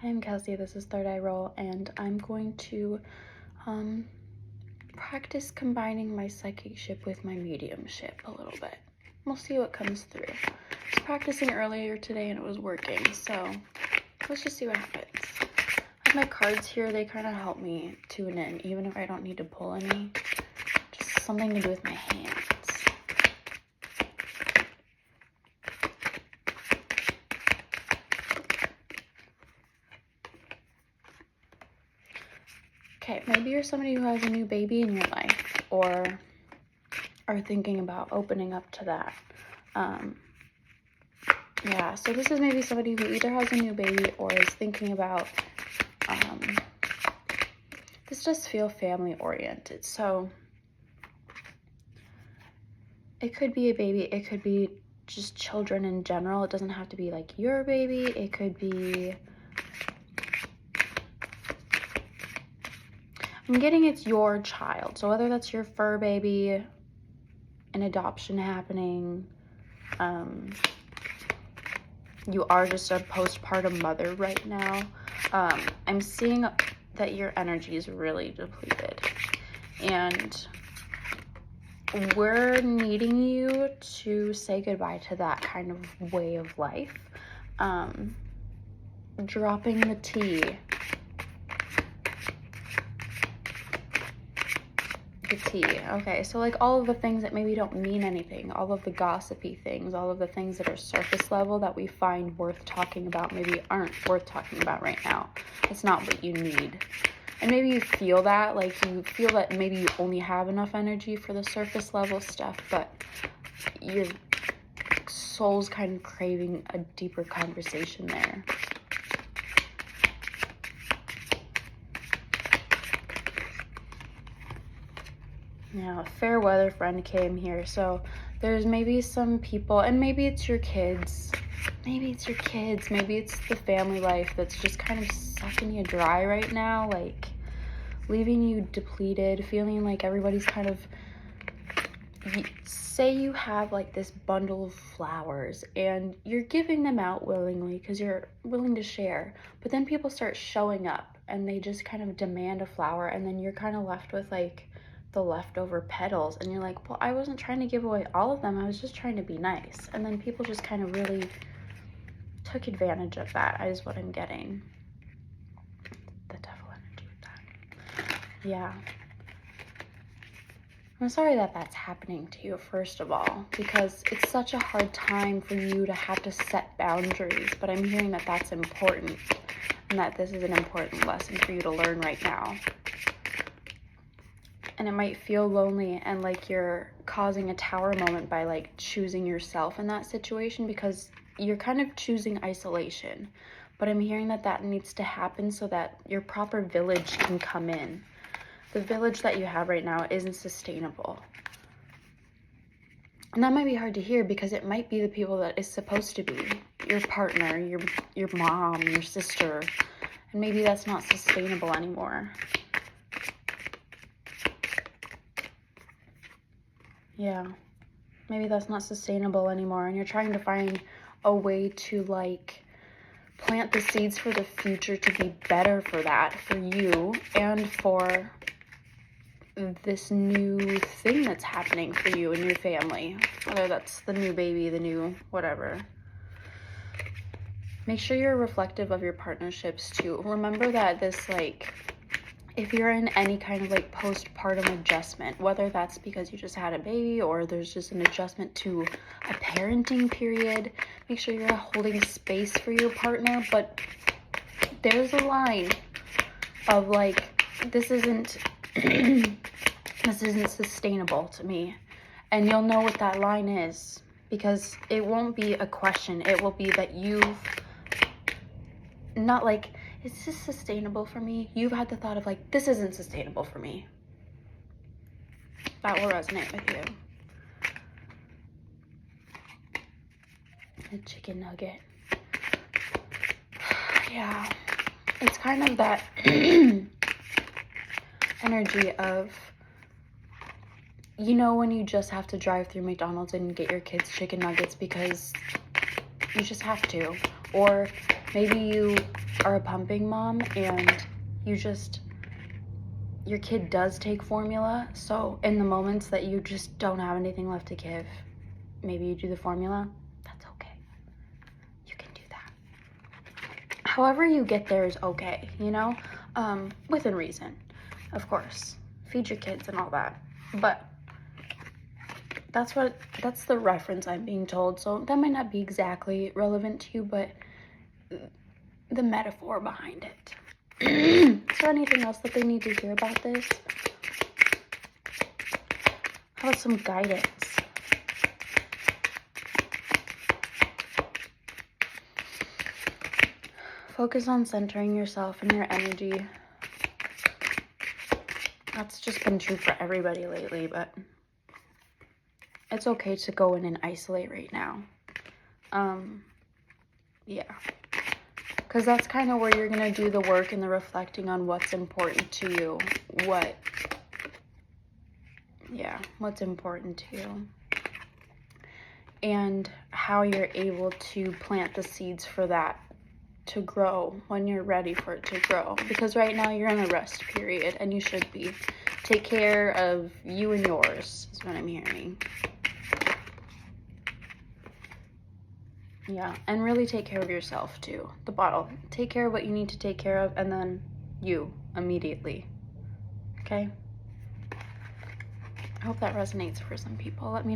Hi, I'm Kelsey. This is Third Eye Roll, and I'm going to practice combining my psychicship with my mediumship a little bit. We'll see what comes through. I was practicing earlier today and it was working, so let's just see what happens. I have my cards here. They kind of help me tune in, even if I don't need to pull any. Just something to do with my hands. Okay, maybe you're somebody who has a new baby in your life or are thinking about opening up to that. Yeah, so this is maybe somebody who either has a new baby or is thinking about, this does feel family oriented. So it could be a baby, it could be just children in general. It doesn't have to be like your baby. It could be, I'm getting it's your child. So whether that's your fur baby, an adoption happening, you are just a postpartum mother right now. I'm seeing that your energy is really depleted and we're needing you to say goodbye to that kind of way of life. Dropping the tea. Okay, so like all of the things that maybe don't mean anything, all of the gossipy things, all of the things that are surface level that we find worth talking about maybe aren't worth talking about right now. It's not what you need. And maybe you feel that, like you feel that maybe you only have enough energy for the surface level stuff, but your soul's kind of craving a deeper conversation there. Now, a fair weather friend came here, so there's maybe some people, and maybe it's your kids, maybe it's the family life that's just kind of sucking you dry right now, like leaving you depleted, feeling like everybody's kind of, say you have like this bundle of flowers and you're giving them out willingly because you're willing to share, but then people start showing up and they just kind of demand a flower, and then you're kind of left with like the leftover petals, and you're like, well, I wasn't trying to give away all of them, I was just trying to be nice. And then people just kind of really took advantage of that, is what I'm getting. The devil energy with that. Yeah, I'm sorry that that's happening to you, first of all, because it's such a hard time for you to have to set boundaries, but I'm hearing that that's important and that this is an important lesson for you to learn right now. And it might feel lonely and like you're causing a tower moment by like choosing yourself in that situation, because you're kind of choosing isolation. But I'm hearing that that needs to happen so that your proper village can come in. The village that you have right now isn't sustainable. And that might be hard to hear because it might be the people that is supposed to be. Your partner, your mom, your sister. And maybe that's not sustainable anymore. Yeah, maybe that's not sustainable anymore, and you're trying to find a way to like plant the seeds for the future to be better for that, for you and for this new thing that's happening for you and your family, whether that's the new baby, the new whatever. Make sure you're reflective of your partnerships too. Remember that this, like, if you're in any kind of like postpartum adjustment, whether that's because you just had a baby or there's just an adjustment to a parenting period, make sure you're holding space for your partner. But there's a line of like, this isn't sustainable to me. And you'll know what that line is, because it won't be a question. It will be that you've not like, is this sustainable for me? You've had the thought of like, this isn't sustainable for me. That will resonate with you. A chicken nugget. Yeah. It's kind of that energy of, you know, when you just have to drive through McDonald's and get your kids chicken nuggets because you just have to. Or Maybe you are a pumping mom and your kid does take formula, so in the moments that you just don't have anything left to give, maybe you do the formula. That's okay. You can do that. However you get there is okay, you know? Within reason, of course. Feed your kids and all that. But that's the reference I'm being told, so that might not be exactly relevant to you, but the metaphor behind it. Is there anything else that they need to hear about this? How about some guidance? Focus on centering yourself and your energy. That's just been true for everybody lately, but it's okay to go in and isolate right now. Yeah. Because that's kind of where you're going to do the work and the reflecting on what's important to you. What's important to you. And how you're able to plant the seeds for that to grow when you're ready for it to grow. Because right now you're in a rest period, and you should be. Take care of you and yours, is what I'm hearing. Yeah, and really take care of yourself too. The bottle. Take care of what you need to take care of, and then you immediately. Okay? I hope that resonates for some people. Let me know.